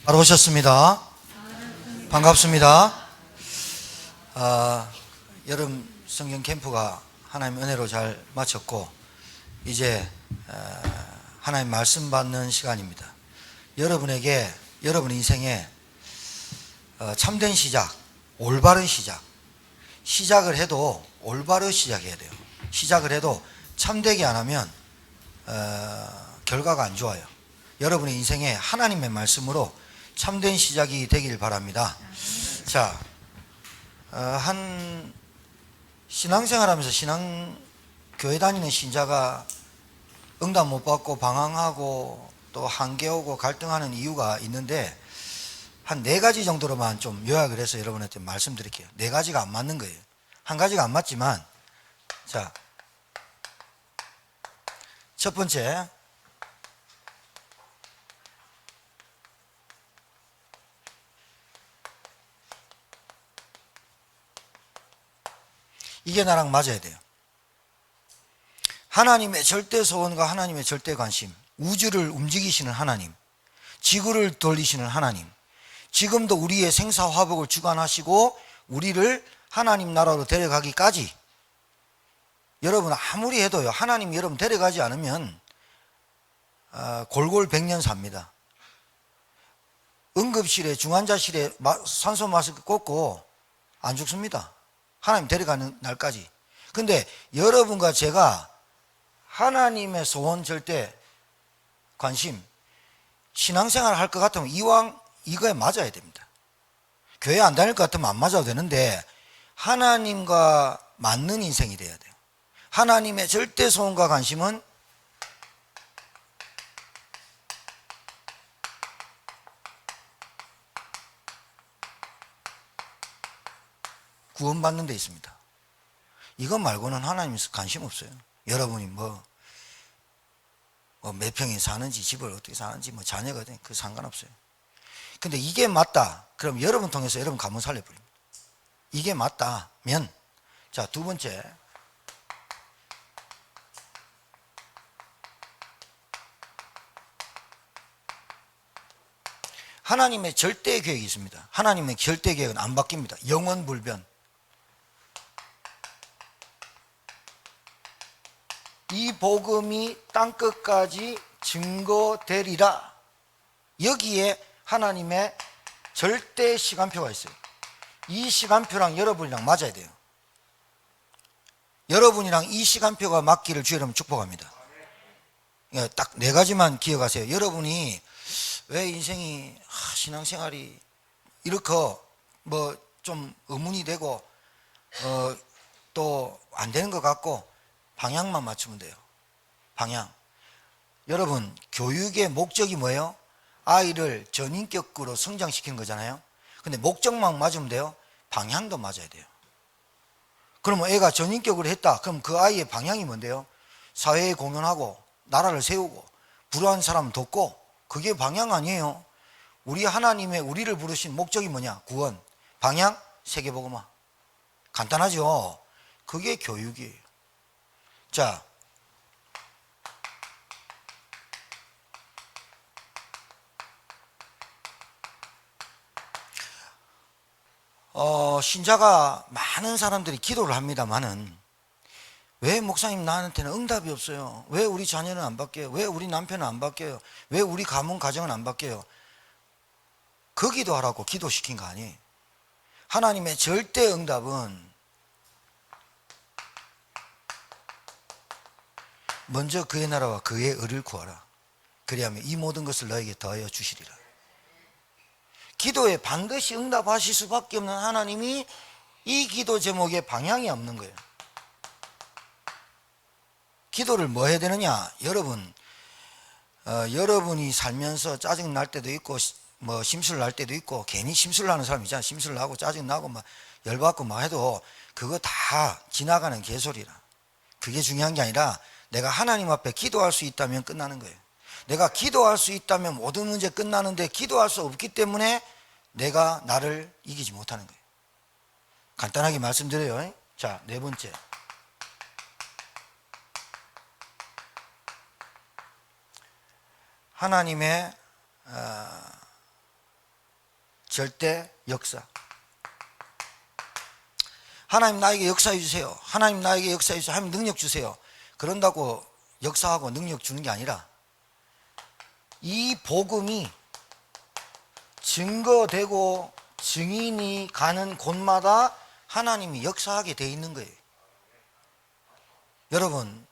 바로 오셨습니다. 반갑습니다. 여름 성경 캠프가 하나님 은혜로 잘 마쳤고 이제 하나님 말씀 받는 시간입니다. 여러분에게 여러분 인생에 참된 시작, 올바른 시작을 해도 올바로 시작해야 돼요. 시작을 해도 참되게 안 하면 결과가 안 좋아요. 여러분의 인생에 하나님의 말씀으로 참된 시작이 되길 바랍니다. 자, 한 신앙생활하면서 교회 다니는 신자가 응답 못 받고 방황하고 또 한계 오고 갈등하는 이유가 있는데 한 4가지 정도로만 좀 요약을 해서 여러분한테 말씀드릴게요. 4가지가 안 맞는 거예요. 한 가지가 안 맞지만, 자, 첫 번째, 이게 나랑 맞아야 돼요. 하나님의 절대 소원과 하나님의 절대 관심, 우주를 움직이시는 하나님, 지구를 돌리시는 하나님, 지금도 우리의 생사화복을 주관하시고 우리를 하나님 나라로 데려가기까지, 여러분 아무리 해도요, 하나님이 여러분 데려가지 않으면 골골 100년 삽니다. 응급실에 중환자실에 산소 마스크 꽂고 안 죽습니다. 하나님 데려가는 날까지. 근데 여러분과 제가 하나님의 소원 절대 관심, 신앙생활 할 것 같으면 이왕 이거에 맞아야 됩니다. 교회 안 다닐 것 같으면 안 맞아도 되는데 하나님과 맞는 인생이 돼야 돼요. 하나님의 절대 소원과 관심은 구원받는 데 있습니다. 이것 말고는 하나님 관심 없어요. 여러분이 몇 평에 사는지, 집을 어떻게 사는지, 자녀가 어떻게, 그 상관없어요. 근데 이게 맞다. 그럼 여러분 통해서 여러분 가문 살려버립니다. 이게 맞다면, 자, 두 번째. 하나님의 절대 계획이 있습니다. 하나님의 절대 계획은 안 바뀝니다. 영원 불변. 이 복음이 땅끝까지 증거되리라. 여기에 하나님의 절대 시간표가 있어요. 이 시간표랑 여러분이랑 맞아야 돼요. 여러분이랑 이 시간표가 맞기를 주의 이름으로 축복합니다. 딱 4가지만 기억하세요. 여러분이 왜 인생이 신앙생활이 이렇게 좀 의문이 되고 또 안 되는 것 같고 방향만 맞추면 돼요. 방향. 여러분, 교육의 목적이 뭐예요? 아이를 전인격으로 성장시키는 거잖아요. 근데 목적만 맞으면 돼요? 방향도 맞아야 돼요. 그러면 애가 전인격으로 했다. 그럼 그 아이의 방향이 뭔데요? 사회에 공헌하고 나라를 세우고 불우한 사람 돕고, 그게 방향 아니에요. 우리 하나님의 우리를 부르신 목적이 뭐냐? 구원. 방향? 세계복음화. 간단하죠? 그게 교육이에요. 자, 신자가 많은 사람들이 기도를 합니다만은 왜 목사님 나한테는 응답이 없어요? 왜 우리 자녀는 안 바뀌어요? 왜 우리 남편은 안 바뀌어요? 왜 우리 가정은 안 바뀌어요? 그 기도하라고 기도시킨 거 아니에요. 하나님의 절대 응답은 먼저 그의 나라와 그의 의를 구하라. 그리하면 이 모든 것을 너에게 더하여 주시리라. 기도에 반드시 응답하실 수밖에 없는 하나님이 이 기도 제목에 방향이 없는 거예요. 기도를 뭐 해야 되느냐? 여러분이 살면서 짜증 날 때도 있고 심술 날 때도 있고, 괜히 심술 나는 사람 있잖아요. 심술 나고 짜증 나고 열받고 해도 그거 다 지나가는 개소리라. 그게 중요한 게 아니라 내가 하나님 앞에 기도할 수 있다면 끝나는 거예요. 내가 기도할 수 있다면 모든 문제 끝나는데 기도할 수 없기 때문에 내가 나를 이기지 못하는 거예요. 간단하게 말씀드려요. 자, 4번째. 하나님의 절대 역사. 하나님 나에게 역사해 주세요. 하나님 나에게 역사해 주세요. 하나님 능력 주세요. 그런다고 역사하고 능력 주는 게 아니라 이 복음이 증거되고 증인이 가는 곳마다 하나님이 역사하게 돼 있는 거예요. 여러분,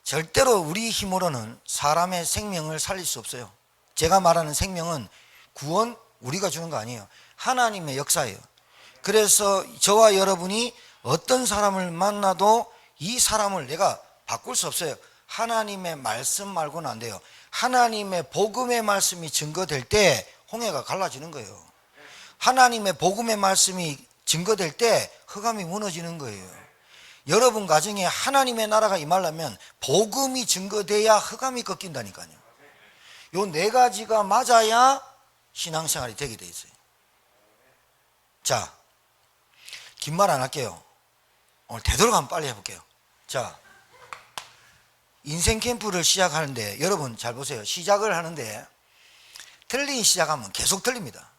절대로 우리 힘으로는 사람의 생명을 살릴 수 없어요. 제가 말하는 생명은 구원 우리가 주는 거 아니에요. 하나님의 역사예요. 그래서 저와 여러분이 어떤 사람을 만나도 이 사람을 내가 바꿀 수 없어요. 하나님의 말씀 말고는 안 돼요. 하나님의 복음의 말씀이 증거될 때 홍해가 갈라지는 거예요. 하나님의 복음의 말씀이 증거될 때 흑암이 무너지는 거예요. 여러분 가정에 하나님의 나라가 임하려면 복음이 증거돼야 흑암이 꺾인다니까요. 요 네 가지가 맞아야 신앙생활이 되게 돼 있어요. 자, 긴 말 안 할게요. 오늘 되도록 한번 빨리 해볼게요. 자, 인생 캠프를 시작하는데 여러분 잘 보세요. 시작을 하는데 틀린 시작하면 계속 틀립니다.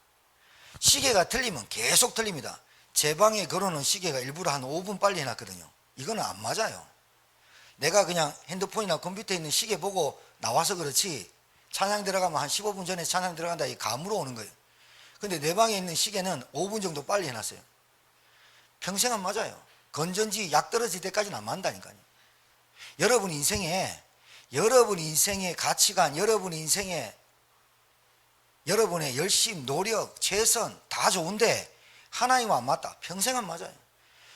시계가 틀리면 계속 틀립니다. 제 방에 걸어놓은 시계가 일부러 한 5분 빨리 해놨거든요. 이거는 안 맞아요. 내가 그냥 핸드폰이나 컴퓨터에 있는 시계 보고 나와서 그렇지 찬양 들어가면 한 15분 전에 찬양 들어간다 이 감으로 오는 거예요. 근데 내 방에 있는 시계는 5분 정도 빨리 해놨어요. 평생 안 맞아요. 건전지 약 떨어질 때까지는 안 맞는다니까요. 여러분 인생의 가치관, 여러분 인생의 여러분의 열심, 노력, 최선 다 좋은데 하나님은 안 맞다. 평생 안 맞아요.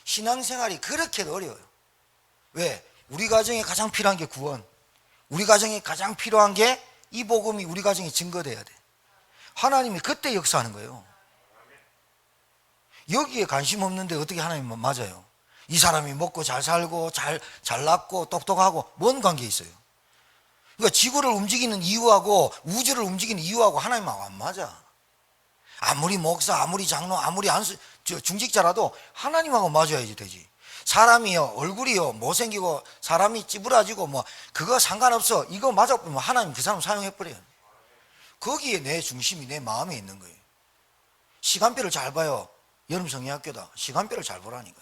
신앙생활이 그렇게 어려워요. 왜? 우리 가정에 가장 필요한 게 구원. 우리 가정에 가장 필요한 게 이 복음이 우리 가정에 증거돼야 돼. 하나님이 그때 역사하는 거예요. 여기에 관심 없는데 어떻게 하나님은 맞아요? 이 사람이 먹고 잘 살고 잘났고 똑똑하고 뭔 관계 있어요? 그러니까 지구를 움직이는 이유하고 우주를 움직이는 이유하고 하나님하고 안 맞아. 아무리 목사, 아무리 장로, 아무리 중직자라도 하나님하고 맞아야지 되지. 사람이요, 얼굴이요, 못생기고 사람이 찌부라지고 뭐 그거 상관없어. 이거 맞아보면 하나님 그 사람 사용해버려요. 거기에 내 중심이 내 마음에 있는 거예요. 시간표를 잘 봐요. 여름 성의학교다. 시간표를 잘 보라니까.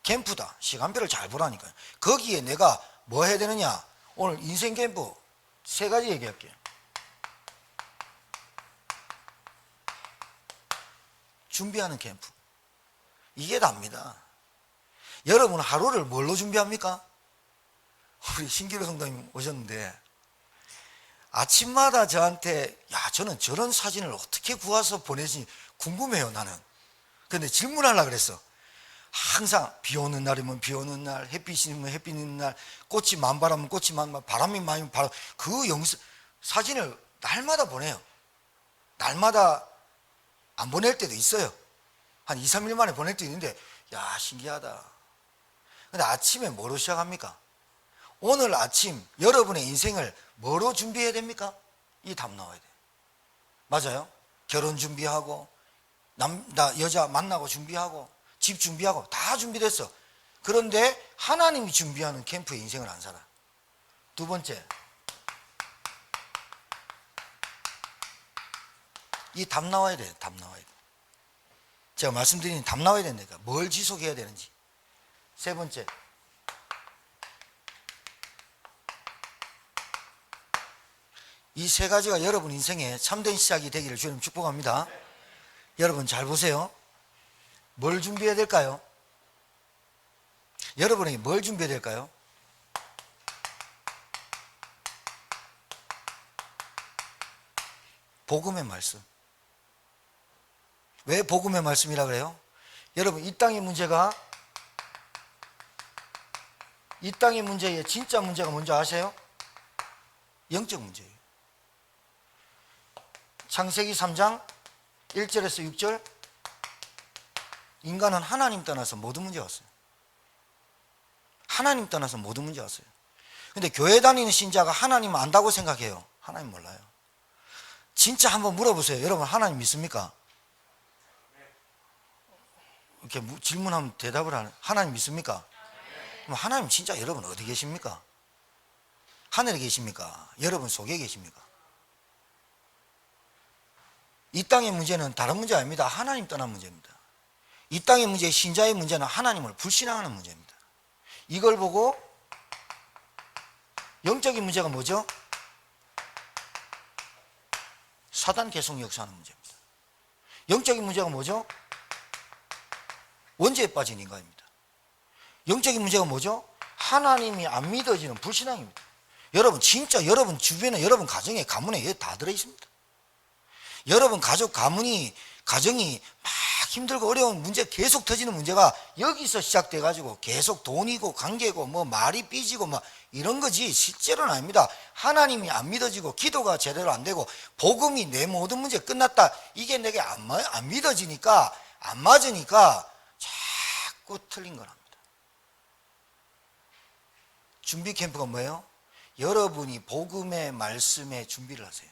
캠프다. 시간표를 잘 보라니까. 거기에 내가 뭐 해야 되느냐. 오늘 인생 캠프 3가지 얘기할게요. 준비하는 캠프. 이게 답니다. 여러분 하루를 뭘로 준비합니까? 우리 신기루 성도님 오셨는데 아침마다 저한테 저는 저런 사진을 어떻게 구해서 보내지 궁금해요. 나는. 근데 질문하려고 그랬어. 항상 비 오는 날이면 비 오는 날, 햇빛이 있으면 햇빛 있는 날, 꽃이 만발하면 꽃이 만발, 바람이 많이 바람, 그 사진을 날마다 보내요. 날마다 안 보낼 때도 있어요. 한 2, 3일 만에 보낼 때도 있는데 신기하다. 근데 아침에 뭐로 시작합니까? 오늘 아침 여러분의 인생을 뭐로 준비해야 됩니까? 이 답 나와야 돼. 맞아요? 결혼 준비하고 여자 만나고 준비하고 집 준비하고 다 준비됐어. 그런데 하나님이 준비하는 캠프의 인생을 안 살아. 두 번째, 이 답 나와야 돼. 답 나와야 돼. 제가 말씀드린 답 나와야 된다니까. 뭘 지속해야 되는지. 세 번째, 이 3가지가 여러분 인생의 참된 시작이 되기를 주님 축복합니다. 여러분 잘 보세요. 뭘 준비해야 될까요? 여러분에게 뭘 준비해야 될까요? 복음의 말씀. 왜 복음의 말씀이라 그래요? 여러분 이 땅의 문제의 진짜 문제가 뭔지 아세요? 영적 문제예요. 창세기 3장 1절에서 6절, 인간은 하나님 떠나서 모든 문제가 왔어요. 하나님 떠나서 모든 문제가 왔어요. 근데 교회 다니는 신자가 하나님 안다고 생각해요. 하나님 몰라요. 진짜 한번 물어보세요. 여러분 하나님 믿습니까? 이렇게 질문하면 대답을 하는. 하나님 믿습니까? 그럼 하나님 진짜 여러분 어디 계십니까? 하늘에 계십니까? 여러분 속에 계십니까? 이 땅의 문제는 다른 문제 아닙니다. 하나님 떠난 문제입니다. 이 땅의 문제, 신자의 문제는 하나님을 불신하는 문제입니다. 이걸 보고 영적인 문제가 뭐죠? 사단 계속 역사하는 문제입니다. 영적인 문제가 뭐죠? 원죄에 빠진 인간입니다. 영적인 문제가 뭐죠? 하나님이 안 믿어지는 불신앙입니다. 여러분 진짜 여러분 주변에 여러분 가정에 가문에 다 들어있습니다. 여러분 가족 가정이 막 힘들고 어려운 문제 계속 터지는 문제가 여기서 시작돼 가지고 계속 돈이고 관계고 뭐 말이 삐지고 막 이런 거지 실제로는 아닙니다. 하나님이 안 믿어지고 기도가 제대로 안 되고 복음이 내 모든 문제 끝났다 이게 내게 안 믿어지니까 안 맞으니까 자꾸 틀린 거랍니다. 준비 캠프가 뭐예요? 여러분이 복음의 말씀에 준비를 하세요.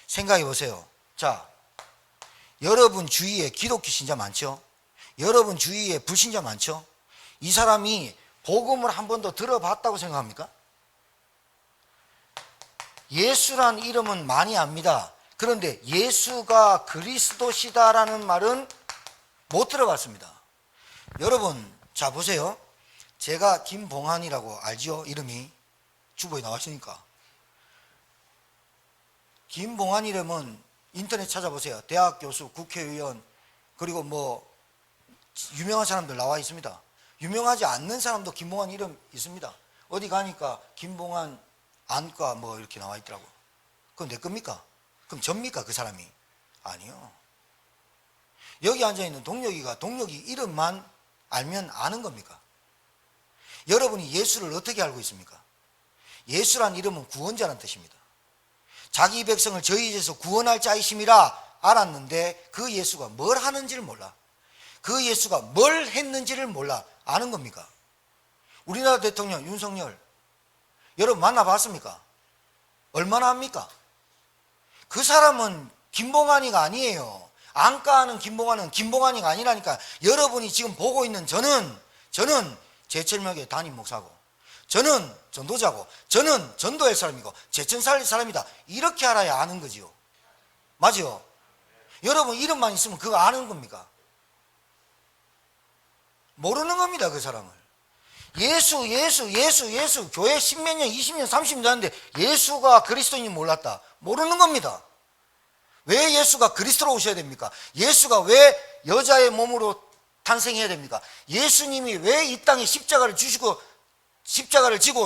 생각해 보세요. 자, 여러분 주위에 기독교 신자 많죠? 여러분 주위에 불신자 많죠? 이 사람이 복음을 한 번도 들어봤다고 생각합니까? 예수란 이름은 많이 압니다. 그런데 예수가 그리스도시다라는 말은 못 들어봤습니다. 여러분, 자 보세요. 제가 김봉환이라고 알죠? 이름이 주보에 나왔으니까. 김봉환 이름은 인터넷 찾아보세요. 대학 교수, 국회의원, 그리고 뭐 유명한 사람들 나와 있습니다. 유명하지 않는 사람도 김봉환 이름 있습니다. 어디 가니까 김봉환 안과 뭐 이렇게 나와 있더라고. 그럼 내 겁니까? 그럼 접니까 그 사람이? 아니요. 여기 앉아있는 동력이가 동력이 이름만 알면 아는 겁니까? 여러분이 예수를 어떻게 알고 있습니까? 예수란 이름은 구원자란 뜻입니다. 자기 백성을 저희 죄에서 구원할 자이심이라 알았는데 그 예수가 뭘 하는지를 몰라. 그 예수가 뭘 했는지를 몰라. 아는 겁니까? 우리나라 대통령 윤석열 여러분 만나봤습니까? 얼마나 합니까? 그 사람은 김봉환이가 아니에요. 안과하는 김봉환은 김봉환이가 아니라니까. 여러분이 지금 보고 있는 저는 제철명의 담임 목사고, 저는 전도자고, 저는 전도할 사람이고, 제천 살릴 사람이다. 이렇게 알아야 아는 거지요. 맞죠? 여러분 이름만 있으면 그거 아는 겁니까? 모르는 겁니다. 그 사람을. 예수 교회 10몇 년 20년 30년 됐는데 예수가 그리스도인지 몰랐다. 모르는 겁니다. 왜 예수가 그리스도로 오셔야 됩니까? 예수가 왜 여자의 몸으로 탄생해야 됩니까? 예수님이 왜 이 땅에 십자가를 지고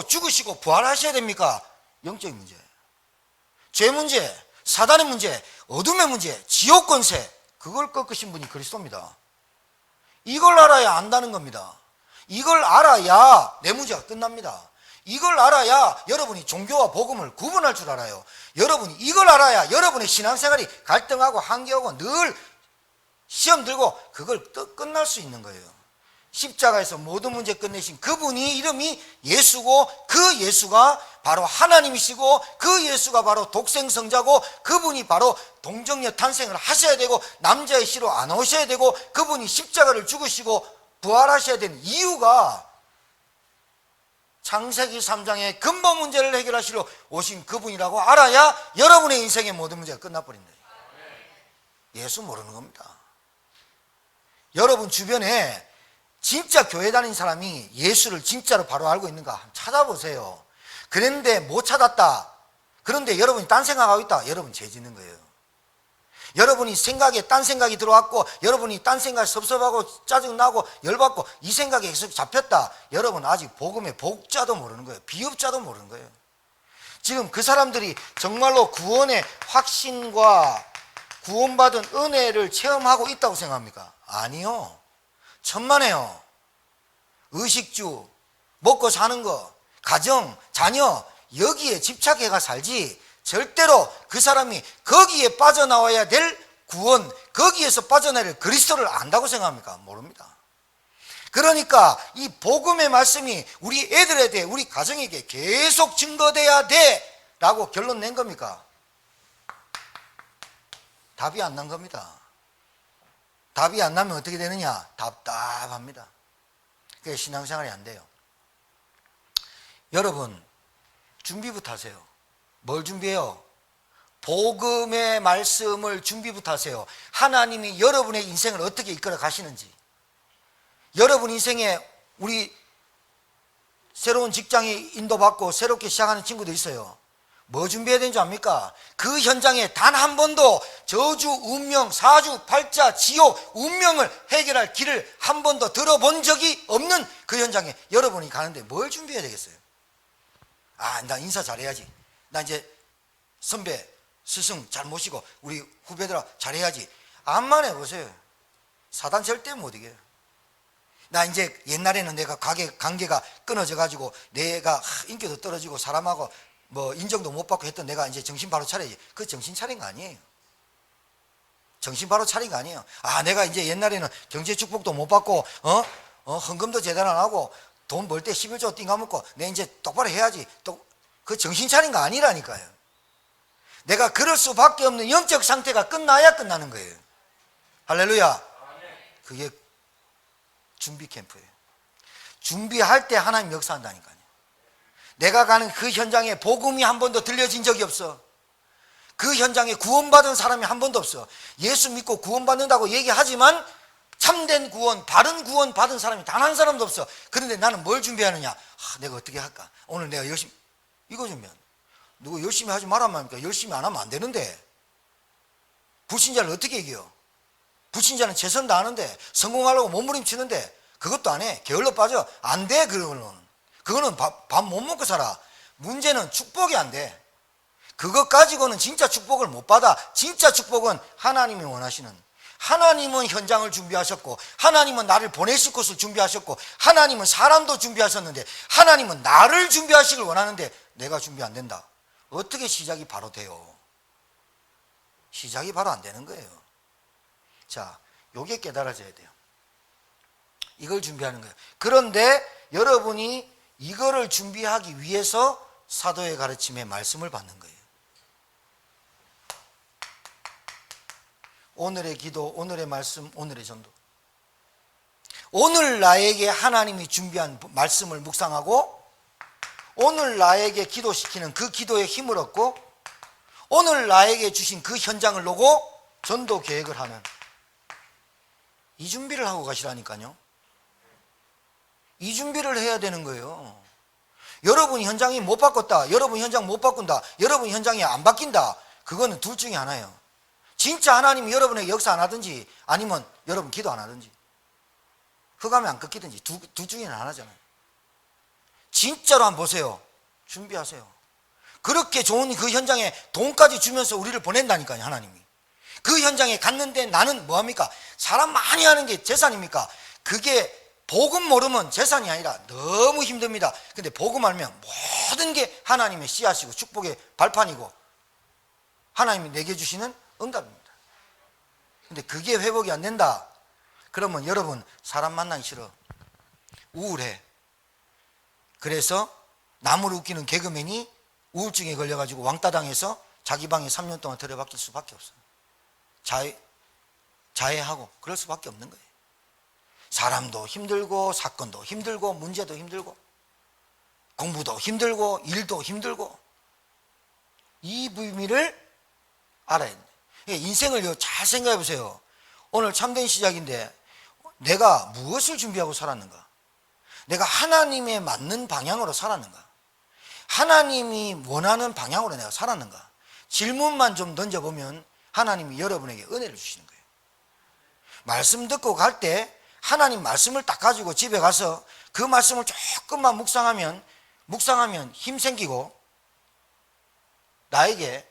죽으시고 부활하셔야 됩니까? 영적인 문제, 죄 문제, 사단의 문제, 어둠의 문제, 지옥 권세, 그걸 꺾으신 분이 그리스도입니다. 이걸 알아야 안다는 겁니다. 이걸 알아야 내 문제가 끝납니다. 이걸 알아야 여러분이 종교와 복음을 구분할 줄 알아요. 여러분이 이걸 알아야 여러분의 신앙생활이 갈등하고 한계하고 늘 시험 들고 그걸 끝날 수 있는 거예요. 십자가에서 모든 문제 끝내신 그분이 이름이 예수고, 그 예수가 바로 하나님이시고, 그 예수가 바로 독생성자고, 그분이 바로 동정녀 탄생을 하셔야 되고, 남자의 씨로 안 오셔야 되고, 그분이 십자가를 죽으시고 부활하셔야 되는 이유가 창세기 3장의 근본 문제를 해결하시러 오신 그분이라고 알아야 여러분의 인생의 모든 문제가 끝나버린다. 예수 모르는 겁니다. 여러분 주변에 진짜 교회 다니는 사람이 예수를 진짜로 바로 알고 있는가 한번 찾아보세요. 그런데 못 찾았다. 그런데 여러분이 딴 생각하고 있다. 여러분 죄 짓는 거예요. 여러분이 생각에 딴 생각이 들어왔고, 여러분이 딴 생각에 섭섭하고 짜증나고 열받고 이 생각에 계속 잡혔다. 여러분 아직 복음의 복자도 모르는 거예요. 비읍자도 모르는 거예요. 지금 그 사람들이 정말로 구원의 확신과 구원받은 은혜를 체험하고 있다고 생각합니까? 아니요. 천만에요. 의식주, 먹고 사는 거, 가정, 자녀, 여기에 집착해가 살지 절대로 그 사람이 거기에 빠져나와야 될 구원, 거기에서 빠져나갈 그리스도를 안다고 생각합니까? 모릅니다. 그러니까 이 복음의 말씀이 우리 애들에 대해, 우리 가정에게 계속 증거돼야 돼 라고 결론 낸 겁니까? 답이 안 난 겁니다. 답이 안 나면 어떻게 되느냐? 답답합니다. 그게 신앙생활이 안 돼요. 여러분 준비부터 하세요. 뭘 준비해요? 복음의 말씀을 준비부터 하세요. 하나님이 여러분의 인생을 어떻게 이끌어 가시는지, 여러분 인생에 우리 새로운 직장에 인도받고 새롭게 시작하는 친구도 있어요. 뭐 준비해야 되는지 압니까? 그 현장에 단 한 번도 저주, 운명, 사주, 팔자, 지옥, 운명을 해결할 길을 한 번도 들어본 적이 없는 그 현장에 여러분이 가는데 뭘 준비해야 되겠어요? 아, 나 인사 잘해야지. 나 이제 선배, 스승 잘 모시고 우리 후배들아 잘해야지. 암만 해보세요. 사단 절대 못 이겨요. 나 이제 옛날에는 내가 관계가 끊어져 가지고 내가 인기도 떨어지고 사람하고 뭐 인정도 못 받고 했던 내가 이제 정신 바로 차려야지. 그 정신 차린 거 아니에요. 정신 바로 차린 거 아니에요. 아, 내가 이제 옛날에는 경제 축복도 못 받고 헌금도 제대로 안 하고 돈 벌 때 11조 띵가먹고 내 이제 똑바로 해야지. 또 그 정신 차린 거 아니라니까요. 내가 그럴 수밖에 없는 영적 상태가 끝나야 끝나는 거예요. 할렐루야. 그게 준비 캠프예요. 준비할 때 하나님 역사한다니까요. 내가 가는 그 현장에 복음이 한 번도 들려진 적이 없어. 그 현장에 구원받은 사람이 한 번도 없어. 예수 믿고 구원받는다고 얘기하지만 참된 구원, 바른 구원 받은 사람이 단 한 사람도 없어. 그런데 나는 뭘 준비하느냐? 내가 어떻게 할까? 오늘 내가 열심히 이거 준비한다. 누구 열심히 하지 말란 말입니까? 열심히 안 하면 안 되는데. 불신자를 어떻게 이겨요? 불신자는 최선 다하는데 성공하려고 몸부림치는데 그것도 안 해. 게을러 빠져. 안 돼. 그거는 밥 못 먹고 살아. 문제는 축복이 안 돼. 그것 가지고는 진짜 축복을 못 받아. 진짜 축복은 하나님이 원하시는, 하나님은 현장을 준비하셨고 하나님은 나를 보내실 곳을 준비하셨고 하나님은 사람도 준비하셨는데 하나님은 나를 준비하시길 원하는데 내가 준비 안 된다. 어떻게 시작이 바로 돼요? 시작이 바로 안 되는 거예요. 자, 요게 깨달아져야 돼요. 이걸 준비하는 거예요. 그런데 여러분이 이거를 준비하기 위해서 사도의 가르침의 말씀을 받는 거예요. 오늘의 기도, 오늘의 말씀, 오늘의 전도. 오늘 나에게 하나님이 준비한 말씀을 묵상하고 오늘 나에게 기도시키는 그 기도에 힘을 얻고 오늘 나에게 주신 그 현장을 놓고 전도 계획을 하는, 이 준비를 하고 가시라니까요. 이 준비를 해야 되는 거예요. 여러분 현장이 못 바꿨다, 여러분 현장 못 바꾼다, 여러분 현장이 안 바뀐다, 그거는 둘 중에 하나예요. 진짜 하나님이 여러분에게 역사 안 하든지 아니면 여러분 기도 안 하든지 흑암에 안 꺾이든지 둘 중에는 하나잖아요. 진짜로 한번 보세요. 준비하세요. 그렇게 좋은 그 현장에 돈까지 주면서 우리를 보낸다니까요. 하나님이. 그 현장에 갔는데 나는 뭐합니까? 사람 많이 하는 게 재산입니까? 그게 복음 모르면 재산이 아니라 너무 힘듭니다. 근데 복음 알면 모든 게 하나님의 씨앗이고 축복의 발판이고 하나님이 내게 주시는 응답입니다. 근데 그게 회복이 안 된다. 그러면 여러분 사람 만나기 싫어. 우울해. 그래서 남을 웃기는 개그맨이 우울증에 걸려가지고 왕따당해서 자기 방에 3년 동안 들여박힐 수밖에 없어요. 자해하고 그럴 수밖에 없는 거예요. 사람도 힘들고 사건도 힘들고 문제도 힘들고 공부도 힘들고 일도 힘들고 이 비밀을 알아야 돼요. 인생을 잘 생각해 보세요. 오늘 참된 시작인데 내가 무엇을 준비하고 살았는가? 내가 하나님에 맞는 방향으로 살았는가? 하나님이 원하는 방향으로 내가 살았는가? 질문만 좀 던져보면 하나님이 여러분에게 은혜를 주시는 거예요. 말씀 듣고 갈 때 하나님 말씀을 딱 가지고 집에 가서 그 말씀을 조금만 묵상하면 힘 생기고 나에게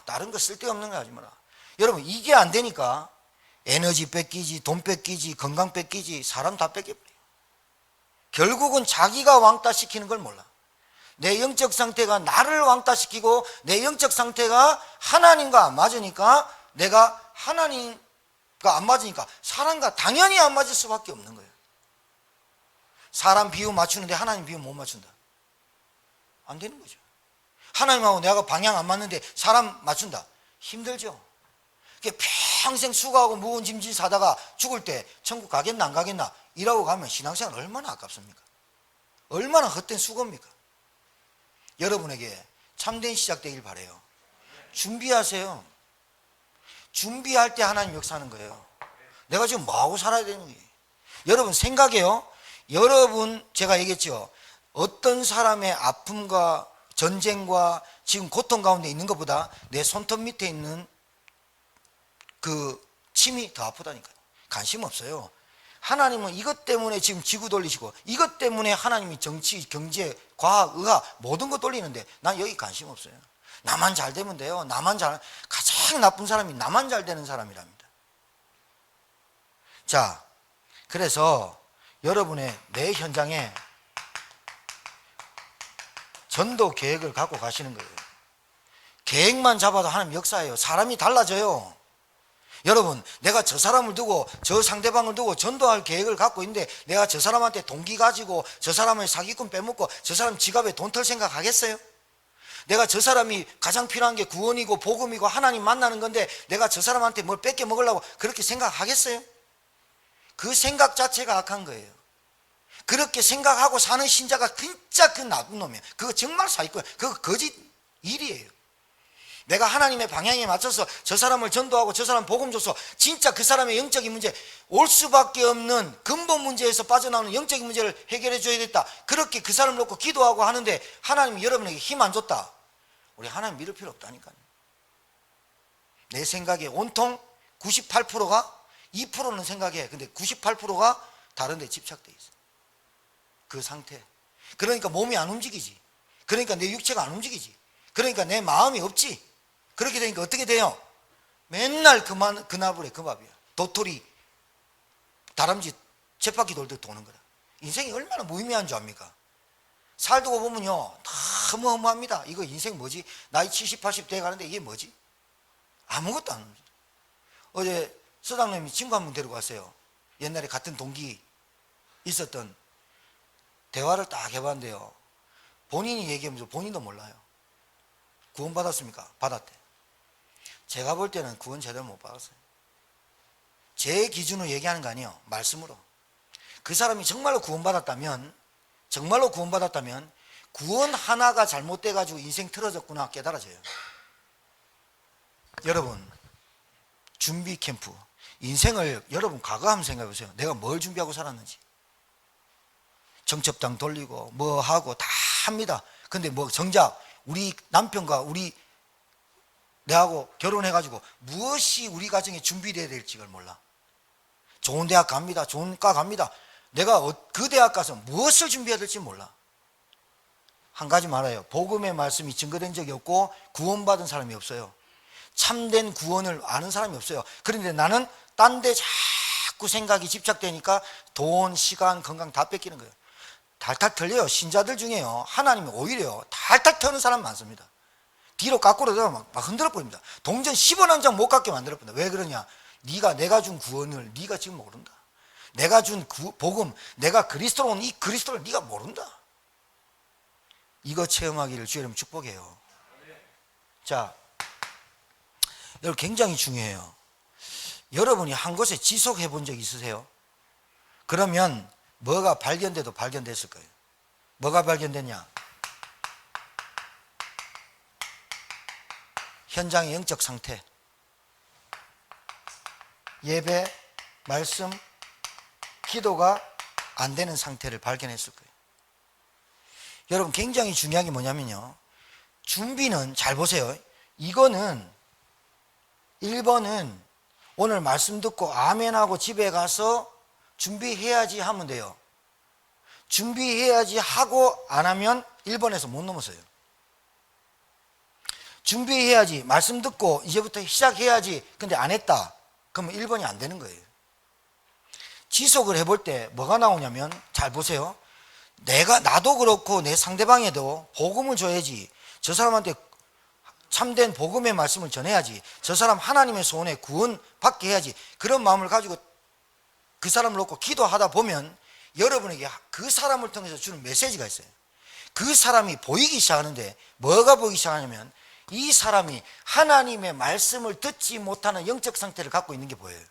다른 거 쓸데없는 거 하지 마라. 여러분 이게 안 되니까 에너지 뺏기지, 돈 뺏기지, 건강 뺏기지, 사람 다 뺏겨버려요. 결국은 자기가 왕따시키는 걸 몰라. 내 영적 상태가 나를 왕따시키고 내 영적 상태가 하나님과 안 맞으니까 내가 하나님과 안 맞으니까 사람과 당연히 안 맞을 수밖에 없는 거예요. 사람 비유 맞추는데 하나님 비유 못 맞춘다. 안 되는 거죠. 하나님하고 내가 방향 안 맞는데 사람 맞춘다. 힘들죠. 평생 수고하고 무거운 짐질 사다가 죽을 때 천국 가겠나 안 가겠나 이라고 가면 신앙생활 얼마나 아깝습니까? 얼마나 헛된 수고입니까? 여러분에게 참된 시작 되길 바라요. 준비하세요. 준비할 때 하나님 역사하는 거예요. 내가 지금 뭐하고 살아야 되는 거예요. 여러분 생각해요. 여러분 제가 얘기했죠. 어떤 사람의 아픔과 전쟁과 지금 고통 가운데 있는 것보다 내 손톱 밑에 있는 그 침이 더 아프다니까요. 관심 없어요. 하나님은 이것 때문에 지금 지구 돌리시고 이것 때문에 하나님이 정치, 경제, 과학, 의학 모든 거 돌리는데 난 여기 관심 없어요. 나만 잘 되면 돼요. 가장 나쁜 사람이 나만 잘 되는 사람이랍니다. 자, 그래서 여러분의 내 현장에 전도 계획을 갖고 가시는 거예요. 계획만 잡아도 하나님 역사예요. 사람이 달라져요. 여러분, 내가 저 사람을 두고 저 상대방을 두고 전도할 계획을 갖고 있는데 내가 저 사람한테 동기 가지고 저 사람의 사기꾼 빼먹고 저 사람 지갑에 돈 털 생각 하겠어요? 내가 저 사람이 가장 필요한 게 구원이고 복음이고 하나님 만나는 건데 내가 저 사람한테 뭘 뺏겨 먹으려고 그렇게 생각하겠어요? 그 생각 자체가 악한 거예요. 그렇게 생각하고 사는 신자가 진짜 그 나쁜 놈이에요. 그거 정말 사기꾼, 그거 거짓 일이에요. 내가 하나님의 방향에 맞춰서 저 사람을 전도하고 저 사람 복음 줘서 진짜 그 사람의 영적인 문제, 올 수밖에 없는 근본 문제에서 빠져나오는 영적인 문제를 해결해 줘야겠다. 그렇게 그 사람을 놓고 기도하고 하는데 하나님이 여러분에게 힘 안 줬다. 우리 하나님 믿을 필요 없다니까요. 내 생각에 온통 98%가 2%는 생각해. 근데 98%가 다른 데 집착돼 있어. 그 상태. 그러니까 몸이 안 움직이지. 그러니까 내 육체가 안 움직이지. 그러니까 내 마음이 없지. 그렇게 되니까 어떻게 돼요? 맨날 그나불에 그 밥이야. 도토리 다람쥐 쳇바퀴 돌듯 도는 거다. 인생이 얼마나 무의미한 줄 압니까? 살두고 보면요 너무 허무합니다. 이거 인생 뭐지? 나이 70, 80 돼가는데 이게 뭐지? 아무것도 안 합니다. 어제 서당님이 친구 한 분 데리고 왔어요. 옛날에 같은 동기 있었던 대화를 딱 해봤는데요, 본인이 얘기하면서 본인도 몰라요. 구원 받았습니까? 받았대. 제가 볼 때는 구원 제대로 못 받았어요. 제 기준으로 얘기하는 거 아니에요. 말씀으로. 그 사람이 정말로 구원받았다면 구원 하나가 잘못돼가지고 인생 틀어졌구나 깨달아져요. 여러분, 준비 캠프. 인생을 여러분 과거 한번 생각해 보세요. 내가 뭘 준비하고 살았는지. 정첩당 돌리고 뭐 하고 다 합니다. 근데 뭐 정작 우리 남편과 내하고 결혼해가지고 무엇이 우리 가정에 준비되어야 될지 를 몰라. 좋은 대학 갑니다. 좋은 과 갑니다. 내가 그 대학 가서 무엇을 준비해야 될지 몰라. 한 가지 말아요. 복음의 말씀이 증거된 적이 없고 구원받은 사람이 없어요. 참된 구원을 아는 사람이 없어요. 그런데 나는 딴 데 자꾸 생각이 집착되니까 돈, 시간, 건강 다 뺏기는 거예요. 탈탈 털려요. 신자들 중에요, 하나님이 오히려 탈탈 터는 사람 많습니다. 뒤로 거꾸로 막 흔들어 버립니다. 동전 10원 한 장 못 갖게 만들어 버린다. 왜 그러냐? 내가 준 구원을 네가 지금 모른다. 내가 준 복음, 내가 그리스도로 온 이 그리스도를 네가 모른다. 이거 체험하기를 주의 이름으로 축복해요. 자, 여러분 굉장히 중요해요. 여러분이 한 곳에 지속해 본 적 있으세요? 그러면 뭐가 발견돼도 발견됐을 거예요. 뭐가 발견됐냐? 현장의 영적 상태, 예배, 말씀, 기도가 안 되는 상태를 발견했을 거예요. 여러분 굉장히 중요한 게 뭐냐면요, 준비는 잘 보세요. 이거는 1번은 오늘 말씀 듣고 아멘하고 집에 가서 준비해야지 하면 돼요. 준비해야지 하고 안 하면 1번에서 못 넘어서요. 준비해야지, 말씀 듣고 이제부터 시작해야지, 근데 안 했다, 그러면 1번이 안 되는 거예요. 지속을 해볼 때 뭐가 나오냐면, 잘 보세요. 나도 그렇고 내 상대방에도 복음을 줘야지, 저 사람한테 참된 복음의 말씀을 전해야지, 저 사람 하나님의 소원에 구원 받게 해야지, 그런 마음을 가지고 그 사람을 놓고 기도하다 보면 여러분에게 그 사람을 통해서 주는 메시지가 있어요. 그 사람이 보이기 시작하는데, 뭐가 보이기 시작하냐면 이 사람이 하나님의 말씀을 듣지 못하는 영적 상태를 갖고 있는 게 보여요.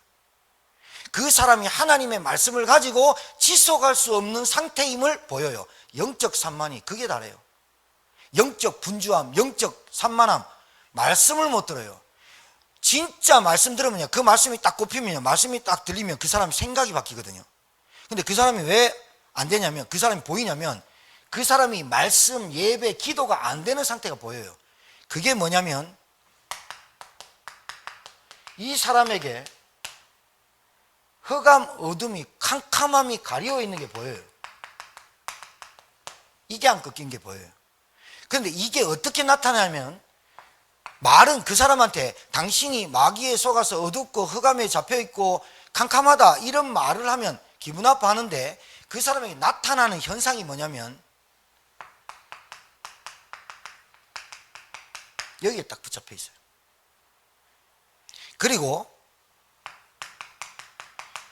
그 사람이 하나님의 말씀을 가지고 지속할 수 없는 상태임을 보여요. 영적 산만이 그게 다래요. 영적 분주함, 영적 산만함, 말씀을 못 들어요. 진짜 말씀 들으면요, 그 말씀이 딱 꼽히면요, 말씀이 딱 들리면 그 사람 생각이 바뀌거든요. 근데 그 사람이 왜 안 되냐면, 그 사람이 보이냐면, 그 사람이 말씀, 예배, 기도가 안 되는 상태가 보여요. 그게 뭐냐면, 이 사람에게 흑암, 어둠이, 캄캄함이 가려 있는 게 보여요. 이게 안 꺾인 게 보여요. 그런데 이게 어떻게 나타나냐면, 말은 그 사람한테 당신이 마귀에 속아서 어둡고 흑암에 잡혀있고 캄캄하다 이런 말을 하면 기분 아파하는데, 그 사람에게 나타나는 현상이 뭐냐면 여기에 딱 붙잡혀 있어요. 그리고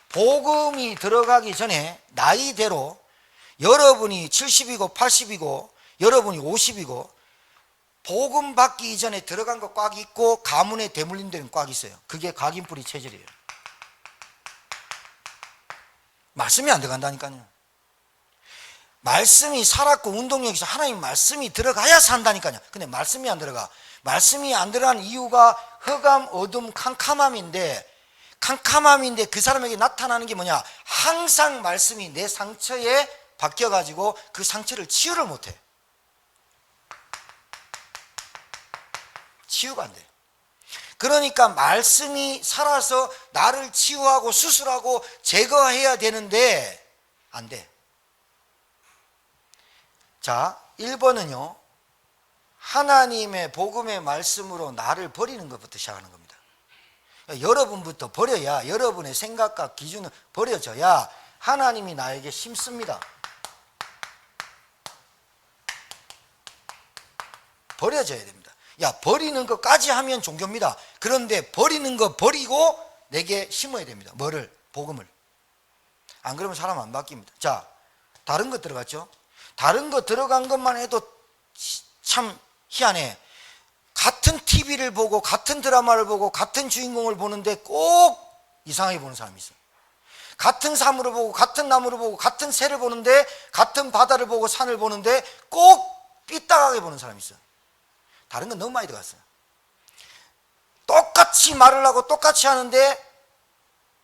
복음이 들어가기 전에 나이대로 여러분이 70이고 80이고 여러분이 50이고 복음 받기 이전에 들어간 거 꽉 있고 가문에 대물림 되는 꽉 있어요. 그게 각인뿌리 체질이에요. 말씀이 안 들어간다니까요. 말씀이 살았고 운동력이 있어. 하나님 말씀이 들어가야 산다니까요. 근데 말씀이 안 들어가. 말씀이 안 들어가는 이유가 흑암, 어둠, 캄캄함인데 그 사람에게 나타나는 게 뭐냐? 항상 말씀이 내 상처에 바뀌어가지고 그 상처를 치유를 못해. 치유가 안 돼. 그러니까 말씀이 살아서 나를 치유하고 수술하고 제거해야 되는데 안 돼. 자, 1번은요, 하나님의 복음의 말씀으로 나를 버리는 것부터 시작하는 겁니다. 여러분부터 버려야, 여러분의 생각과 기준은 버려져야 하나님이 나에게 심습니다. 버려져야 됩니다. 야, 버리는 것까지 하면 종교입니다. 그런데 버리는 거 버리고 내게 심어야 됩니다. 뭐를? 복음을. 안 그러면 사람 안 바뀝니다. 자, 다른 것 들어갔죠? 다른 거 들어간 것만 해도 참 희한해. 같은 TV를 보고 같은 드라마를 보고 같은 주인공을 보는데 꼭 이상하게 보는 사람이 있어요. 같은 사물을 보고 같은 나무를 보고 같은 새를 보는데, 같은 바다를 보고 산을 보는데 꼭 삐딱하게 보는 사람이 있어요. 다른 건 너무 많이 들어갔어요. 똑같이 말을 하고 똑같이 하는데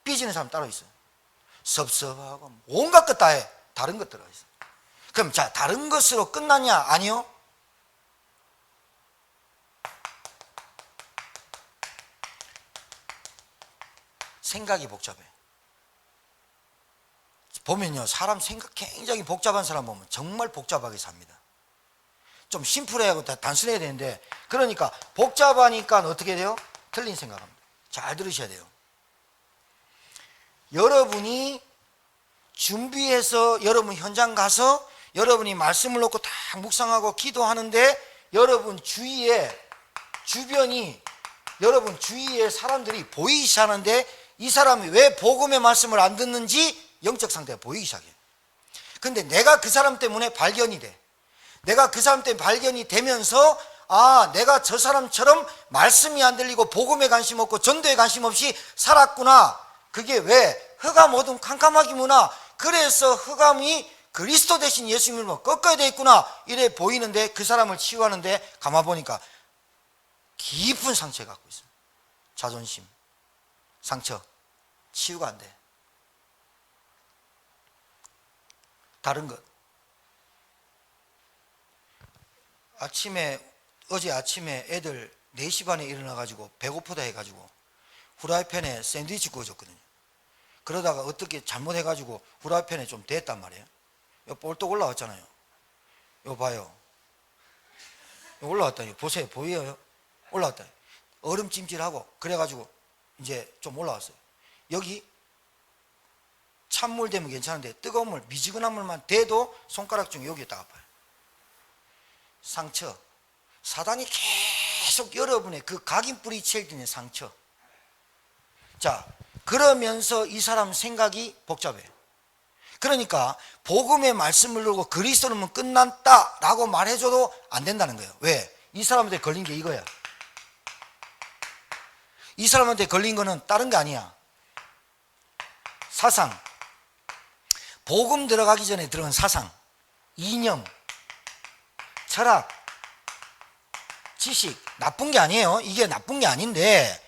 삐지는 사람 따로 있어요. 섭섭하고 온갖 것 다 해. 다른 것 들어가 있어요. 그럼 자, 다른 것으로 끝나냐? 아니요. 생각이 복잡해. 보면요, 사람 생각 굉장히 복잡한 사람 보면 정말 복잡하게 삽니다. 좀 심플해야 단순해야 되는데, 그러니까 복잡하니까 어떻게 돼요? 틀린 생각합니다. 잘 들으셔야 돼요. 여러분이 준비해서 여러분 현장 가서 여러분이 말씀을 놓고 딱 묵상하고 기도하는데, 여러분 주위에, 주변이, 여러분 주위에 사람들이 보이기 시작하는데, 이 사람이 왜 복음의 말씀을 안 듣는지 영적 상태가 보이기 시작해요. 근데 내가 그 사람 때문에 발견이 돼. 내가 그 사람 때문에 발견이 되면서, 아, 내가 저 사람처럼 말씀이 안 들리고 복음에 관심 없고 전도에 관심 없이 살았구나. 그게 왜? 흑암, 어둠, 캄캄하기구나. 그래서 흑암이 그리스도 대신 예수님을 꺾어야 돼 있구나. 이래 보이는데, 그 사람을 치유하는데 가만 보니까 깊은 상처를 갖고 있어요. 자존심, 상처, 치유가 안 돼. 다른 것. 어제 아침에 애들 4시 반에 일어나가지고 배고프다 해가지고 후라이팬에 샌드위치 구워줬거든요. 그러다가 어떻게 잘못해가지고 후라이팬에 좀 됐단 말이에요. 요 볼떡 올라왔잖아요. 요 봐요. 요 올라왔다니. 보세요. 보여요? 올라왔다. 얼음 찜질하고 그래가지고 이제 좀 올라왔어요. 여기 찬물 되면 괜찮은데 뜨거운 물, 미지근한 물만 대도 손가락 중에 여기에 딱 아파요. 상처. 사단이 계속 여러분의 그 각인뿌리 체질의 상처. 자, 그러면서 이 사람 생각이 복잡해. 그러니까 복음의 말씀을 들고 그리스도는 끝났다라고 말해줘도 안 된다는 거예요. 왜? 이 사람한테 걸린 게 이거야. 이 사람한테 걸린 거는 다른 게 아니야. 사상. 복음 들어가기 전에 들어간 사상, 이념, 철학, 지식 나쁜 게 아니에요. 이게 나쁜 게 아닌데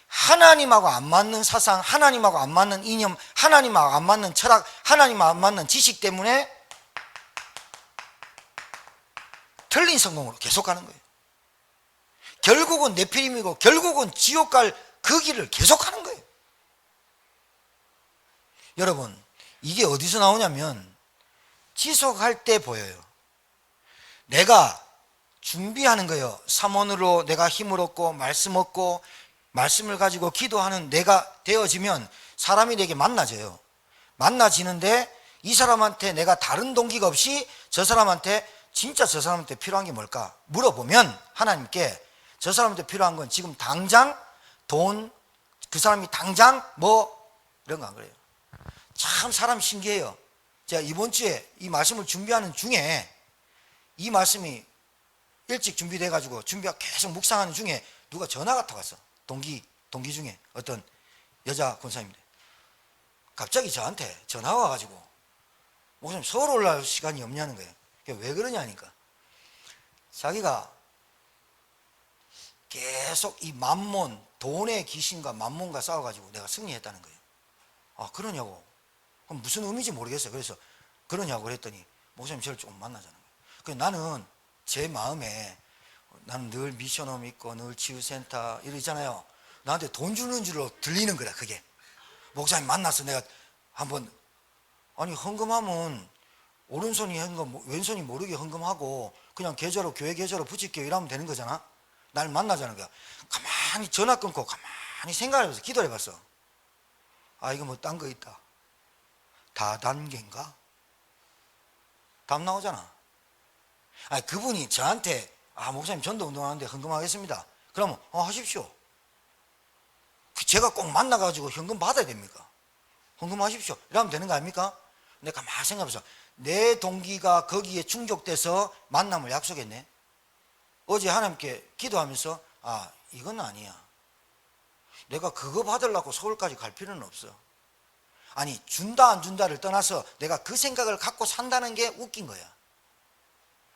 하나님하고 안 맞는 사상, 하나님하고 안 맞는 이념, 하나님하고 안 맞는 철학, 하나님하고 안 맞는 지식 때문에 틀린 성공으로 계속 가는 거예요. 결국은 네피림이고 결국은 지옥 갈 그 길을 계속 가는 거예요. 여러분, 이게 어디서 나오냐면 지속할 때 보여요. 내가 준비하는 거예요. 삼원으로 내가 힘을 얻고 말씀 얻고 말씀을 가지고 기도하는 내가 되어지면 사람이 내게 만나져요. 만나지는데 이 사람한테 내가 다른 동기가 없이 저 사람한테 진짜 저 사람한테 필요한 게 뭘까 물어보면 하나님께 저 사람한테 필요한 건 지금 당장 돈, 그 사람이 당장 뭐 이런 거 안 그래요. 참 사람 신기해요. 제가 이번 주에 이 말씀을 준비하는 중에 이 말씀이 일찍 준비돼 가지고 준비하고 계속 묵상하는 중에 누가 전화가 타왔어. 동기 중에 어떤 여자 권사님인데 갑자기 저한테 전화가 와가지고 목사님 서울 올라올 시간이 없냐는 거예요. 왜 그러냐니까 자기가 계속 이 만몬, 돈의 귀신과 만몬과 싸워가지고 내가 승리했다는 거예요. 아, 그러냐고. 그럼 무슨 의미인지 모르겠어요. 그래서 그러냐고 그랬더니 목사님 저를 조금 만나자는 거예요. 그래서 나는 제 마음에 나는 늘 미션홈 있고 늘 치유센터 이러잖아요. 나한테 돈 주는 줄로 들리는 거야. 그게 목사님 만나서 내가 한번 아니 헌금하면 오른손이 헌금 왼손이 모르게 헌금하고 그냥 계좌로 교회 계좌로 붙일게요 이러면 되는 거잖아. 날 만나자는 거야. 가만히 전화 끊고 가만히 생각해봐서 기도를 해봤어. 아 이거 뭐 딴 거 있다. 다단계인가? 답 나오잖아. 아니 그분이 저한테 아 목사님 전도 운동하는데 헌금하겠습니다. 그러면 하십시오. 제가 꼭 만나가지고 현금 받아야 됩니까? 헌금하십시오. 이러면 되는 거 아닙니까? 내가 가만히 생각해서 내 동기가 거기에 충족돼서 만남을 약속했네. 어제 하나님께 기도하면서 아 이건 아니야. 내가 그거 받으려고 서울까지 갈 필요는 없어. 아니 준다 안 준다를 떠나서 내가 그 생각을 갖고 산다는 게 웃긴 거야.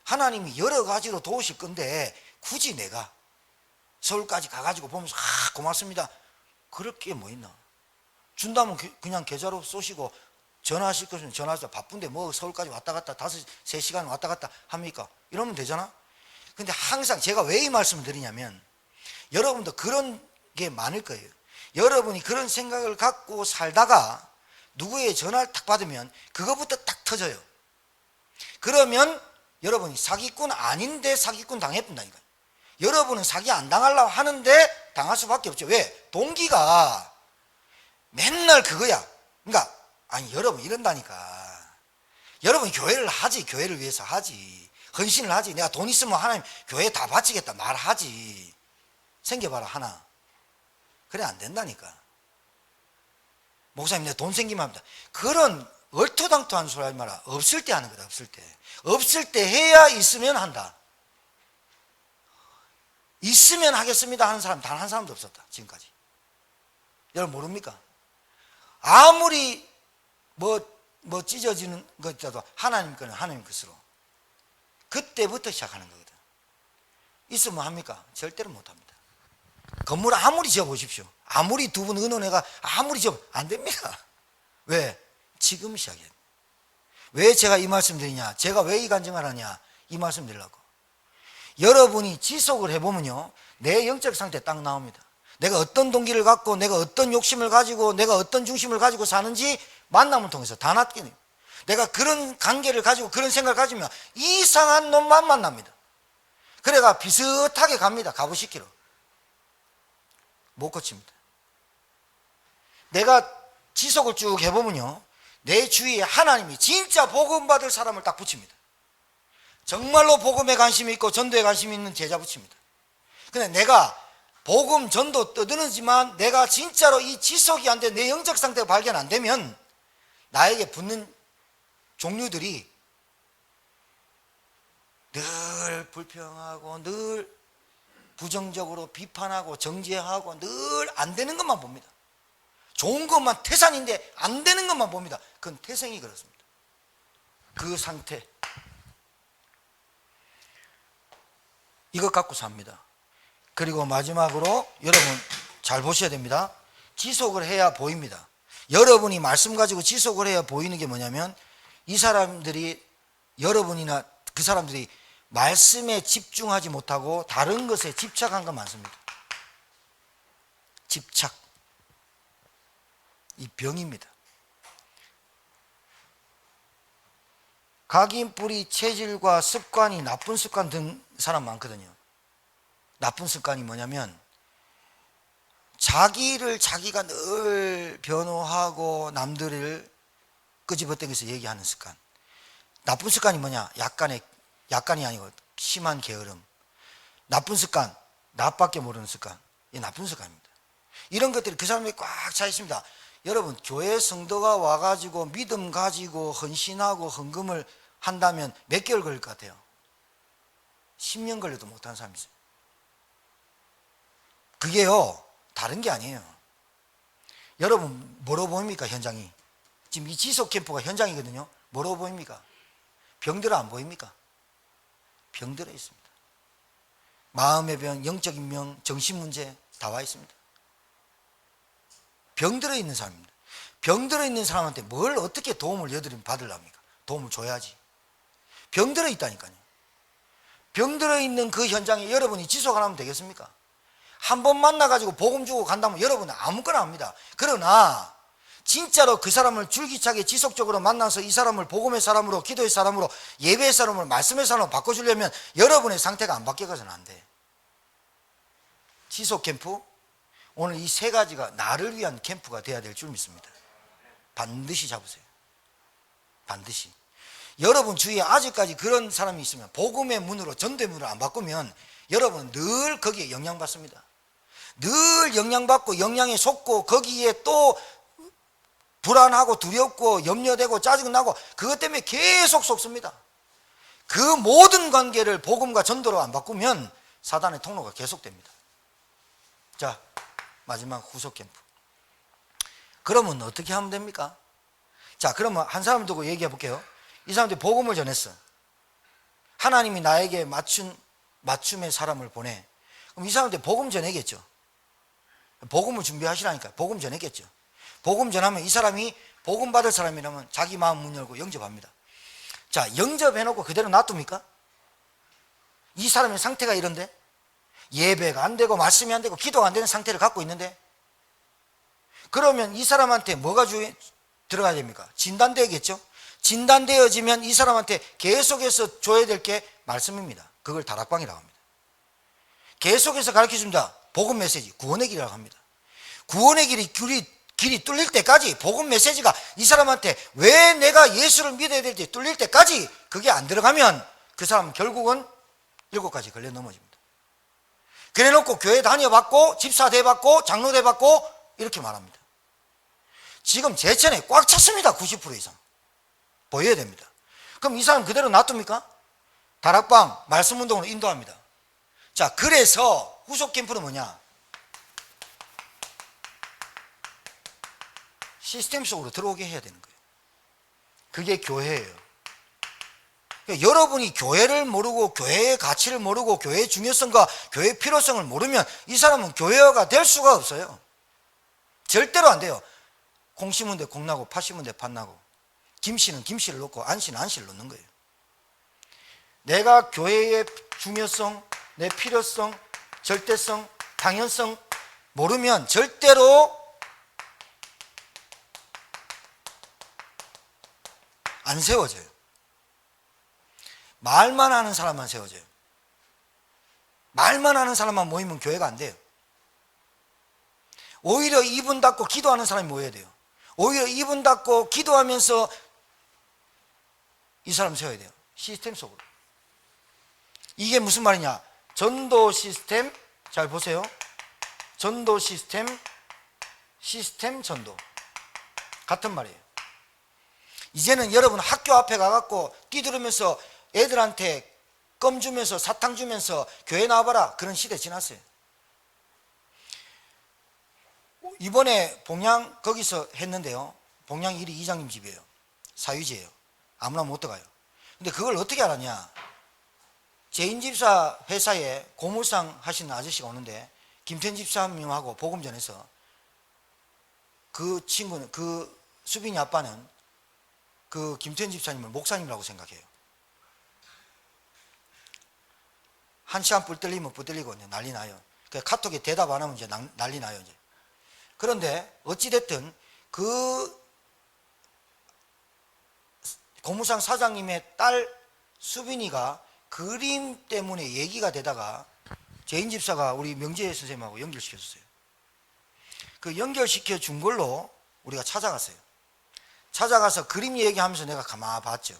하나님이 여러 가지로 도우실 건데 굳이 내가 서울까지 가가지고 보면서 아 고맙습니다. 그럴 게 뭐 있나. 준다면 그냥 계좌로 쏘시고 전화하실 것이면 전화하세요. 바쁜데 뭐 서울까지 왔다 갔다 3시간 왔다 갔다 합니까? 이러면 되잖아. 근데 항상 제가 왜 이 말씀을 드리냐면 여러분도 그런 게 많을 거예요. 여러분이 그런 생각을 갖고 살다가 누구의 전화를 딱 받으면 그거부터 딱 터져요. 그러면 여러분이 사기꾼 아닌데 사기꾼 당해본다니까요. 여러분은 사기 안 당하려고 하는데 당할 수밖에 없죠. 왜? 동기가 맨날 그거야. 그러니까 아니 여러분 이런다니까. 여러분 교회를 하지. 교회를 위해서 하지. 헌신을 하지. 내가 돈 있으면 하나님 교회 다 바치겠다 말하지. 생겨봐라 하나. 그래 안 된다니까. 목사님 내가 돈 생기면 합니다. 그런 얼토당토한 소리 하지 마라. 없을 때 하는 거다. 없을 때. 없을 때 해야 있으면 한다. 있으면 하겠습니다 하는 사람 단 한 사람도 없었다. 지금까지. 여러분 모릅니까? 아무리 뭐 찢어지는 것 있다도 하나님 거는 하나님 것으로 그때부터 시작하는 거거든. 있으면 합니까? 절대로 못합니다. 건물 아무리 지어보십시오. 아무리 두 분 의논해가 아무리 지어 안 됩니다. 왜? 지금 시작이야. 왜 제가 이 말씀 드리냐? 제가 왜 이 간증을 하냐? 이 말씀 드리려고. 여러분이 지속을 해보면요 내 영적 상태 딱 나옵니다. 내가 어떤 동기를 갖고 내가 어떤 욕심을 가지고 내가 어떤 중심을 가지고 사는지 만남을 통해서 다 낫게. 내가 그런 관계를 가지고 그런 생각을 가지면 이상한 놈만 만납니다. 그래가 비슷하게 갑니다. 가부시키러 못 고칩니다. 내가 지속을 쭉 해보면요 내 주위에 하나님이 진짜 복음 받을 사람을 딱 붙입니다. 정말로 복음에 관심이 있고 전도에 관심이 있는 제자 붙입니다. 근데 내가 복음 전도 떠드는지만 내가 진짜로 이 지속이 안 돼 내 영적 상태가 발견 안 되면 나에게 붙는 종류들이 늘 불평하고 늘 부정적으로 비판하고 정죄하고 늘 안 되는 것만 봅니다. 좋은 것만 태산인데 안 되는 것만 봅니다. 그건 태생이 그렇습니다. 그 상태 이것 갖고 삽니다. 그리고 마지막으로 여러분 잘 보셔야 됩니다. 지속을 해야 보입니다. 여러분이 말씀 가지고 지속을 해야 보이는 게 뭐냐면 이 사람들이 여러분이나 그 사람들이 말씀에 집중하지 못하고 다른 것에 집착한 거 많습니다. 집착. 이 병입니다. 각인뿌리 체질과 습관이 나쁜 습관 든 사람 많거든요. 나쁜 습관이 뭐냐면 자기를 자기가 늘 변호하고 남들을 끄집어대면서 얘기하는 습관. 나쁜 습관이 뭐냐? 약간이 아니고 심한 게으름. 나쁜 습관, 나밖에 모르는 습관. 이 나쁜 습관입니다. 이런 것들이 그 사람에게 꽉 차 있습니다. 여러분, 교회 성도가 와가지고 믿음 가지고 헌신하고 헌금을 한다면 몇 개월 걸릴 것 같아요? 10년 걸려도 못하는 사람이 있어요. 그게요, 다른 게 아니에요. 여러분, 뭐로 보입니까, 현장이? 지금 이 지속 캠프가 현장이거든요. 뭐로 보입니까? 병들어 안 보입니까? 병들어 있습니다. 마음의 병, 영적인 병, 정신문제 다 와 있습니다. 병들어 있는 사람입니다. 병들어 있는 사람한테 뭘 어떻게 도움을 여드리면 받으려합니까? 도움을 줘야지. 병들어 있다니까요. 병들어 있는 그 현장에 여러분이 지속 안 하면 되겠습니까? 한 번 만나가지고 복음 주고 간다면 여러분은 아무거나 합니다. 그러나 진짜로 그 사람을 줄기차게 지속적으로 만나서 이 사람을 복음의 사람으로, 기도의 사람으로, 예배의 사람으로, 말씀의 사람으로 바꿔주려면 여러분의 상태가 안 바뀌어서는 안 돼. 지속 캠프, 오늘 이 세 가지가 나를 위한 캠프가 돼야 될 줄 믿습니다. 반드시 잡으세요. 반드시. 여러분 주위에 아직까지 그런 사람이 있으면 복음의 문으로, 전도의 문으로 안 바꾸면 여러분은 늘 거기에 영향받습니다. 늘 영향받고 영향에 속고 거기에 또 불안하고 두렵고 염려되고 짜증나고 그것 때문에 계속 속습니다. 그 모든 관계를 복음과 전도로 안 바꾸면 사단의 통로가 계속됩니다. 자, 마지막 후속 캠프. 그러면 어떻게 하면 됩니까? 자, 그러면 한 사람을 두고 얘기해 볼게요. 이 사람들이 복음을 전했어. 하나님이 나에게 맞춤의 사람을 보내. 그럼 이 사람들 복음 전하겠죠. 복음을 준비하시라니까. 복음 전했겠죠. 복음 전하면 이 사람이 복음 받을 사람이라면 자기 마음 문 열고 영접합니다. 자, 영접해놓고 그대로 놔둡니까? 이 사람의 상태가 이런데 예배가 안 되고 말씀이 안 되고 기도가 안 되는 상태를 갖고 있는데 그러면 이 사람한테 뭐가 들어가야 됩니까? 진단되겠죠. 진단되어지면 이 사람한테 계속해서 줘야 될 게 말씀입니다. 그걸 다락방이라고 합니다. 계속해서 가르쳐줍니다. 복음 메시지, 구원의 길이라고 합니다. 구원의 길이 뚫릴 때까지 복음 메시지가 이 사람한테 왜 내가 예수를 믿어야 될지 뚫릴 때까지 그게 안 들어가면 그 사람은 결국은 7가지 걸려 넘어집니다. 그래 놓고 교회 다녀봤고 집사 돼봤고 장로 돼봤고 이렇게 말합니다. 지금 제천에 꽉 찼습니다. 90% 이상. 보여야 됩니다. 그럼 이 사람 그대로 놔둡니까? 다락방 말씀 운동으로 인도합니다. 자, 그래서 후속 캠프는 뭐냐? 시스템 속으로 들어오게 해야 되는 거예요. 그게 교회예요. 그러니까 여러분이 교회를 모르고 교회의 가치를 모르고 교회의 중요성과 교회의 필요성을 모르면 이 사람은 교회가 될 수가 없어요. 절대로 안 돼요. 콩 심은 데 콩 나고 팥 심은 데 팥 나고 김씨는 김씨를 넣고 안씨는 안씨를 넣는 거예요. 내가 교회의 중요성, 내 필요성, 절대성, 당연성 모르면 절대로 안 세워져요. 말만 하는 사람만 세워져요. 말만 하는 사람만 모이면 교회가 안 돼요. 오히려 입은 닫고 기도하는 사람이 모여야 돼요. 오히려 입은 닫고 기도하면서 이 사람 세워야 돼요. 시스템 속으로. 이게 무슨 말이냐? 전도 시스템, 잘 보세요. 전도 시스템, 시스템 전도. 같은 말이에요. 이제는 여러분 학교 앞에 가갖고 뛰들으면서 애들한테 껌 주면서 사탕 주면서 교회 나와봐라 그런 시대 지났어요. 이번에 봉양 거기서 했는데요. 봉양 1위 이장님 집이에요. 사유지예요. 아무나 못 들어가요. 근데 그걸 어떻게 알았냐? 제인 집사 회사에 고물상 하시는 아저씨가 오는데 김태현 집사님하고 복음 전해서 그 친구는, 그 수빈이 아빠는 그 김태현 집사님을 목사님이라고 생각해요. 한 시간 뿔 뚫리면 뿔 뚫리고 난리 나요. 카톡에 대답 안 하면 이제 난리 나요. 이제. 그런데 어찌됐든 그 고무상 사장님의 딸 수빈이가 그림 때문에 얘기가 되다가 제인 집사가 우리 명재 선생님하고 연결시켜줬어요. 그 연결시켜 준 걸로 우리가 찾아갔어요. 찾아가서 그림 얘기하면서 내가 가만히 봤죠.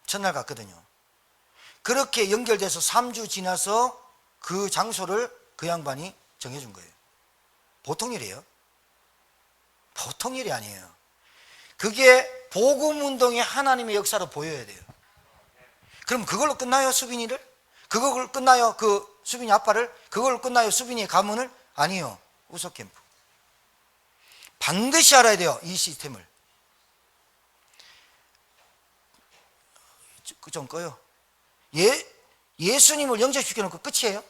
첫날 갔거든요. 그렇게 연결돼서 3주 지나서 그 장소를 그 양반이 정해준 거예요. 보통 일이에요. 보통 일이 아니에요. 그게 복음운동의 하나님의 역사로 보여야 돼요. 그럼 그걸로 끝나요, 수빈이를? 그걸로 끝나요, 그 수빈이 아빠를? 그걸로 끝나요, 수빈이의 가문을? 아니요. 우석 캠프. 반드시 알아야 돼요, 이 시스템을. 좀 꺼요. 예수님을 영접시켜놓고 끝이에요?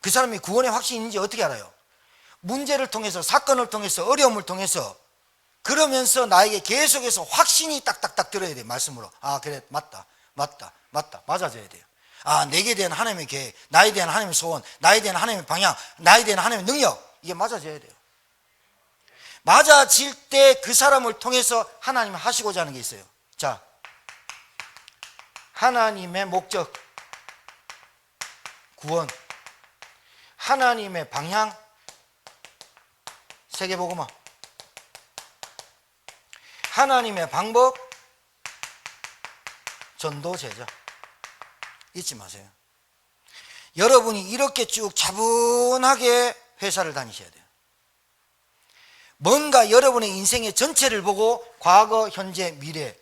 그 사람이 구원의 확신이 있는지 어떻게 알아요? 문제를 통해서, 사건을 통해서, 어려움을 통해서, 그러면서 나에게 계속해서 확신이 딱딱딱 들어야 돼요, 말씀으로. 아, 그래, 맞다, 맞아져야 돼요. 아, 내게 대한 하나님의 계획, 나에 대한 하나님의 소원, 나에 대한 하나님의 방향, 나에 대한 하나님의 능력, 이게 맞아져야 돼요. 맞아질 때 그 사람을 통해서 하나님이 하시고자 하는 게 있어요. 자, 하나님의 목적, 구원, 하나님의 방향, 세계복음화, 하나님의 방법, 전도, 제자. 잊지 마세요. 여러분이 이렇게 쭉 차분하게 회사를 다니셔야 돼요. 뭔가 여러분의 인생의 전체를 보고 과거, 현재, 미래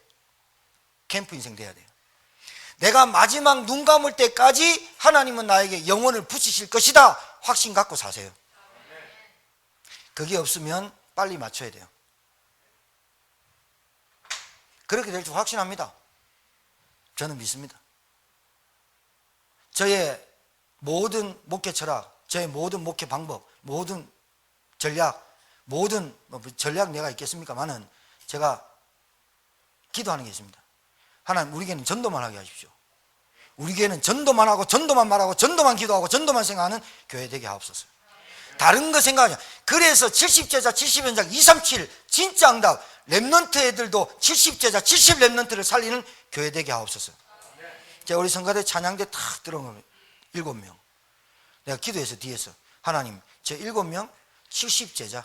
캠프 인생 돼야 돼요. 내가 마지막 눈 감을 때까지 하나님은 나에게 영혼을 붙이실 것이다 확신 갖고 사세요. 그게 없으면 빨리 맞춰야 돼요. 그렇게 될 줄 확신합니다. 저는 믿습니다. 저의 모든 목회 철학, 저의 모든 목회 방법, 모든 전략, 모든 전략 내가 있겠습니까만은 제가 기도하는 게 있습니다. 하나님, 우리 교회는 전도만 하게 하십시오. 우리 교회는 전도만 하고 전도만 말하고 전도만 기도하고 전도만 생각하는 교회 되게 하옵소서. 다른 거 생각하냐. 그래서 70제자 70연장 237 진짜 응답, 랩넌트 애들도 70제자 70랩넌트를 살리는 교회 되게 하옵소서. 제가 우리 성가대 찬양대 탁 들어오면 7명 내가 기도해서 뒤에서 하나님, 저 7명 70제자,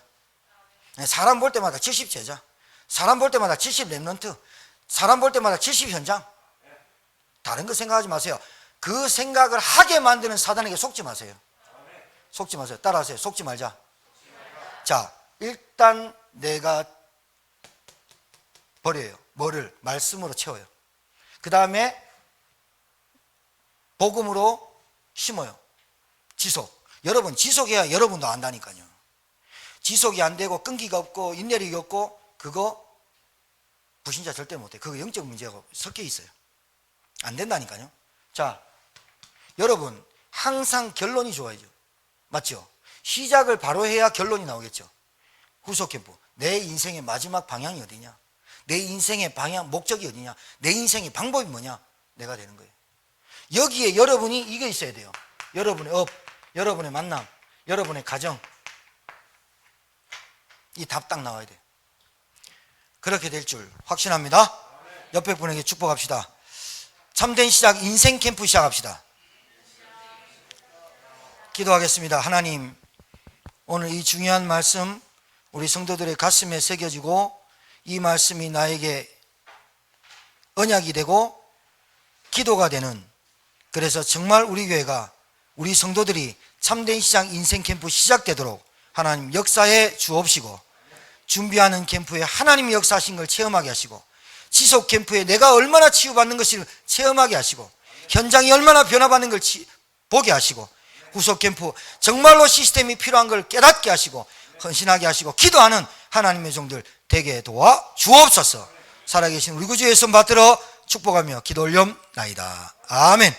사람 볼 때마다 70제자, 사람 볼 때마다 70랩넌트, 사람 볼 때마다 70현장. 다른 거 생각하지 마세요. 그 생각을 하게 만드는 사단에게 속지 마세요. 속지 마세요. 따라하세요. 속지 말자. 자, 일단 내가 버려요. 뭐를? 말씀으로 채워요. 그 다음에 복음으로 심어요. 지속. 여러분, 지속해야 여러분도 안다니까요. 지속이 안 되고 끈기가 없고 인내력이 없고 그거 불신자 절대 못해. 그거 영적 문제가 섞여 있어요. 안 된다니까요. 자, 여러분, 항상 결론이 좋아야죠. 맞죠? 시작을 바로 해야 결론이 나오겠죠. 후속 캠프. 내 인생의 마지막 방향이 어디냐? 내 인생의 방향, 목적이 어디냐? 내 인생의 방법이 뭐냐? 내가 되는 거예요. 여기에 여러분이 이게 있어야 돼요. 여러분의 업, 여러분의 만남, 여러분의 가정. 이 답 딱 나와야 돼요. 그렇게 될 줄 확신합니다. 옆에 분에게 축복합시다. 참된 시작 인생 캠프 시작합시다. 기도하겠습니다. 하나님, 오늘 이 중요한 말씀 우리 성도들의 가슴에 새겨지고 이 말씀이 나에게 언약이 되고 기도가 되는, 그래서 정말 우리 교회가, 우리 성도들이 참된 시작 인생 캠프 시작되도록 하나님 역사에 주옵시고, 준비하는 캠프에 하나님이 역사하신 걸 체험하게 하시고, 지속 캠프에 내가 얼마나 치유받는 것을 체험하게 하시고, 현장이 얼마나 변화받는 걸 보게 하시고, 후속 캠프 정말로 시스템이 필요한 걸 깨닫게 하시고 헌신하게 하시고 기도하는 하나님의 종들 되게 도와 주옵소서. 살아계신 우리 구주 예수 받들어 축복하며 기도 올려옵나이다. 아멘.